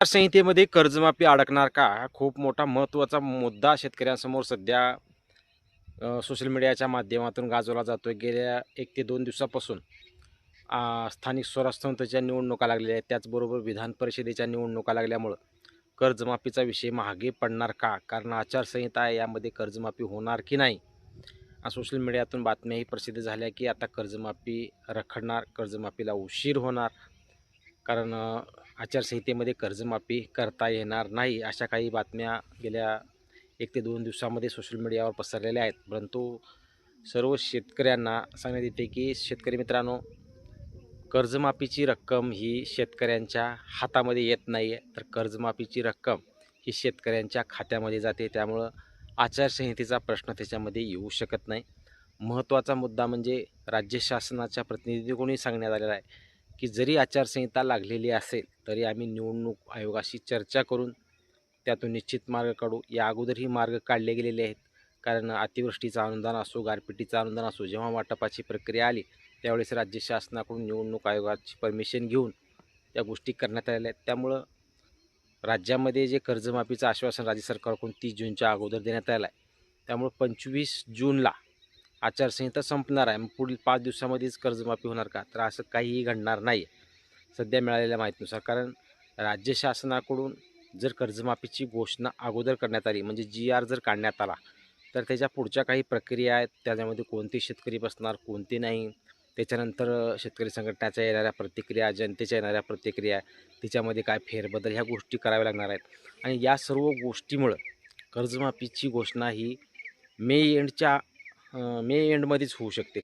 आचारसंहितेमध्ये कर्जमाफी अडकणार का? हा खूप मोठा महत्त्वाचा मुद्दा शेतकऱ्यांसमोर सध्या सोशल मीडियाच्या माध्यमातून गाजवला जातोय. गेल्या 1 ते 2 दिवसापासून स्थानिक स्वराज्य संस्थेच्या निवडणुका लागलेल्या आहेत. त्याचबरोबर विधान परिषदेच्या निवडणुका लागल्यामुळं कर्जमाफीचा विषय मागे पडणार का? कारण आचारसंहिता आहे, यामध्ये कर्जमाफी होणार की नाही? सोशल मीडियातून बातम्याही प्रसिद्ध झाल्या, की आता कर्जमाफी रखडणार, कर्जमाफीला उशीर होणार. कारण आचारसंहितेमध्ये कर्जमाफी करता येणार नाही, अशा काही बातम्या गेल्या 1 ते 2 दिवसामध्ये सोशल मीडियावर पसरलेल्या आहेत. परंतु सर्व शेतकऱ्यांना सांगण्यात येते, की शेतकरी मित्रांनो, कर्जमाफीची रक्कम ही शेतकऱ्यांच्या हातामध्ये येत नाही आहे, तर कर्जमाफीची रक्कम ही शेतकऱ्यांच्या खात्यामध्ये जाते. त्यामुळं आचारसंहितेचा प्रश्न त्याच्यामध्ये येऊ शकत नाही. महत्त्वाचा मुद्दा म्हणजे राज्य शासनाच्या प्रतिनिधीकडूनही सांगण्यात आलेला आहे, की जरी आचारसंहिता लागलेली असेल, तरी आम्ही निवडणूक आयोगाशी चर्चा करून त्यातून निश्चित मार्ग काढू. या अगोदरही मार्ग काढले गेलेले आहेत. कारण अतिवृष्टीचं अनुदान असो, गारपिटीचं अनुदान असो, जेव्हा वाटपाची प्रक्रिया आली, त्यावेळेस राज्य शासनाकडून निवडणूक आयोगाची परमिशन घेऊन त्या गोष्टी करण्यात आलेल्या आहेत. त्यामुळं राज्यामध्ये जे कर्जमाफीचं आश्वासन राज्य सरकारकडून 30 जूनच्या अगोदर देण्यात आलं आहे. त्यामुळं 25 जूनला आचारसंहिता संपणार आहे. मग पुढील 5 दिवसामध्येच कर्जमाफी होणार का? तर असं काहीही घडणार नाही सध्या मिळालेल्या माहितीनुसार. कारण राज्य शासनाकडून जर कर्जमाफीची घोषणा अगोदर करण्यात आली, म्हणजे जी-आर जर काढण्यात आला, तर त्याच्या पुढच्या काही प्रक्रिया आहेत. त्याच्यामध्ये कोणते शेतकरी बसणार, कोणते नाही. त्याच्यानंतर शेतकरी संघटनाच्या येणाऱ्या प्रतिक्रिया, जनतेच्या येणाऱ्या प्रतिक्रिया, त्याच्यामध्ये काय फेरबदल, ह्या गोष्टी कराव्या लागणार आहेत. आणि या सर्व गोष्टीमुळं कर्जमाफीची घोषणा ही मे एंडमध्येच होऊ शकते.